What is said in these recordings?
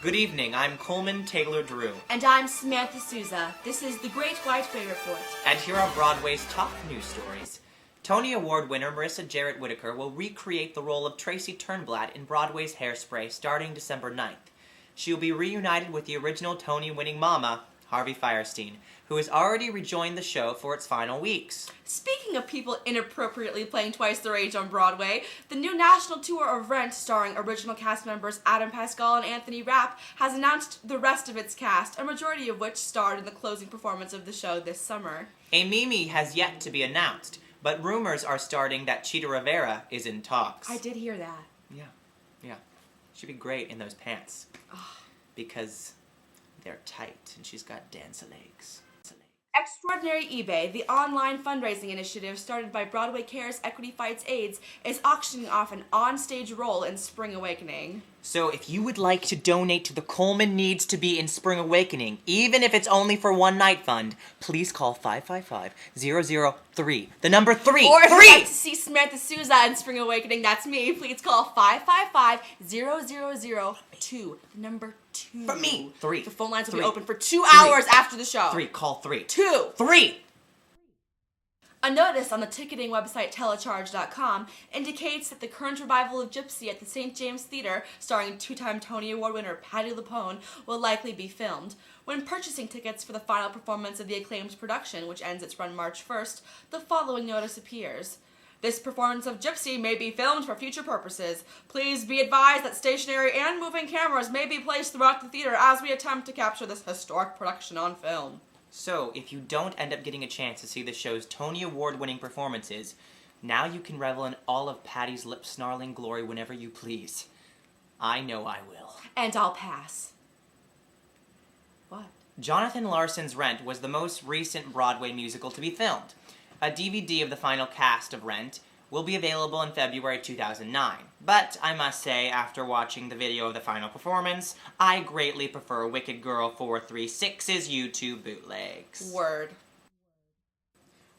Good evening, I'm Coleman Taylor-Drew. And I'm Samantha Souza. This is the Great White Bay Report. And here are Broadway's top news stories. Tony Award winner Marissa Jarrett Whittaker will recreate the role of Tracy Turnblad in Broadway's Hairspray starting December 9th. She will be reunited with the original Tony-winning mama, Harvey Fierstein, who has already rejoined the show for its final weeks. Speaking of people inappropriately playing twice their age on Broadway, the new national tour of Rent, starring original cast members Adam Pascal and Anthony Rapp, has announced the rest of its cast, a majority of which starred in the closing performance of the show this summer. A Mimi has yet to be announced, but rumors are starting that Chita Rivera is in talks. I did hear that. Yeah. She'd be great in those pants. Because they're tight and she's got dancer legs. Extraordinary eBay, the online fundraising initiative started by Broadway Cares Equity Fights AIDS, is auctioning off an on-stage role in Spring Awakening. So if you would like to donate to the Coleman Needs to Be in Spring Awakening, even if it's only for one night fund, please call 555-003. The number 3. Or if 3! you'd like to see Samantha Souza in Spring Awakening, that's me, please call 555-0002. The number 2. For me. 3. The phone lines will 3. be open for 2 3. hours after the show. 3. Call 3. 2. 3! A notice on the ticketing website telecharge.com indicates that the current revival of Gypsy at the St. James Theatre, starring two-time Tony Award winner Patti LuPone, will likely be filmed. When purchasing tickets for the final performance of the acclaimed production, which ends its run March 1st, the following notice appears. This performance of Gypsy may be filmed for future purposes. Please be advised that stationary and moving cameras may be placed throughout the theater as we attempt to capture this historic production on film. So, if you don't end up getting a chance to see the show's Tony Award-winning performances, now you can revel in all of Patty's lip-snarling glory whenever you please. I know I will. And I'll pass. What? Jonathan Larson's Rent was the most recent Broadway musical to be filmed. A DVD of the final cast of Rent will be available in February 2009. But I must say, after watching the video of the final performance, I greatly prefer Wicked Girl 436's YouTube bootlegs. Word.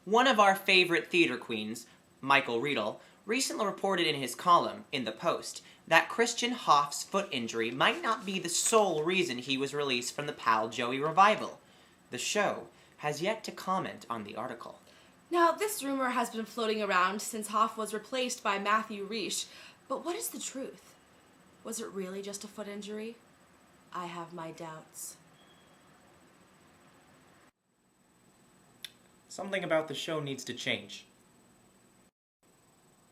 One of our favorite theater queens, Michael Riedel, recently reported in his column in The Post that Christian Hoff's foot injury might not be the sole reason he was released from the Pal Joey revival. The show has yet to comment on the article. Now, this rumor has been floating around since Hoff was replaced by Matthew Riesch, but what is the truth? Was it really just a foot injury? I have my doubts. Something about the show needs to change.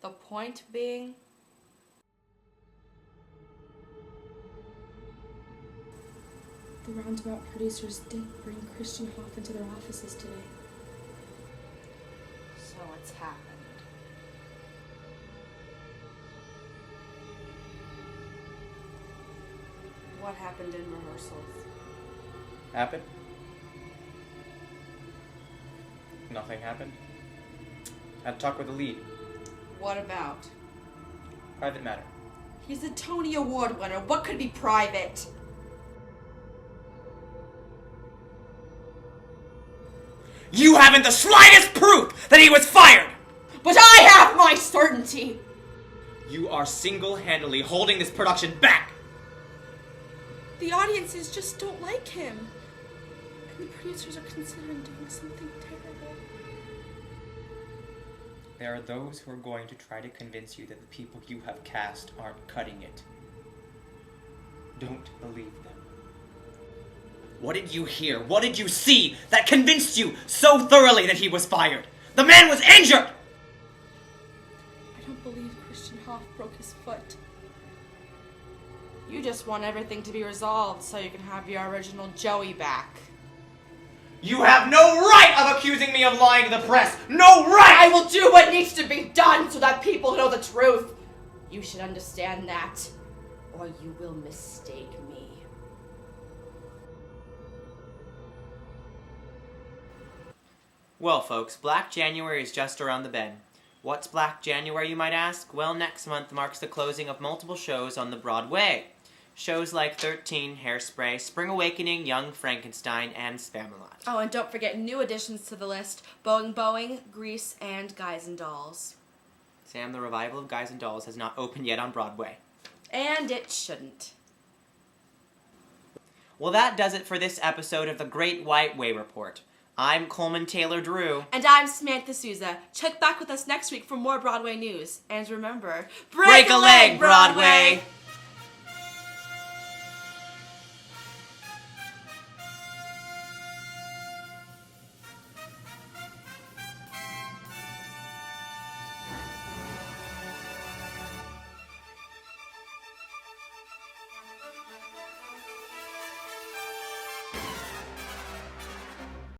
The point being? The Roundabout producers did bring Christian Hoff into their offices today. So it's happened. What happened in rehearsals? Happened? Nothing happened. Had a talk with the lead. What about? Private matter. He's a Tony Award winner. What could be private? You haven't the slightest proof that he was fired! But I have my certainty! You are single-handedly holding this production back! The audiences just don't like him. And the producers are considering doing something terrible. There are those who are going to try to convince you that the people you have cast aren't cutting it. Don't believe them. What did you hear? What did you see that convinced you so thoroughly that he was fired? The man was injured! I don't believe Christian Hoff broke his foot. You just want everything to be resolved so you can have your original Joey back. You have no right of accusing me of lying to the press! No right! I will do what needs to be done so that people know the truth. You should understand that, or you will mistake me. Well, folks, Black January is just around the bend. What's Black January, you might ask? Well, next month marks the closing of multiple shows on the Broadway. Shows like 13, Hairspray, Spring Awakening, Young Frankenstein, and Spamalot. Oh, and don't forget new additions to the list: Boeing-Boeing, Grease, and Guys and Dolls. Sam, the revival of Guys and Dolls has not opened yet on Broadway. And it shouldn't. Well, that does it for this episode of the Great White Way Report. I'm Coleman Taylor Drew. And I'm Samantha Souza. Check back with us next week for more Broadway news. And remember, Break a leg, Broadway!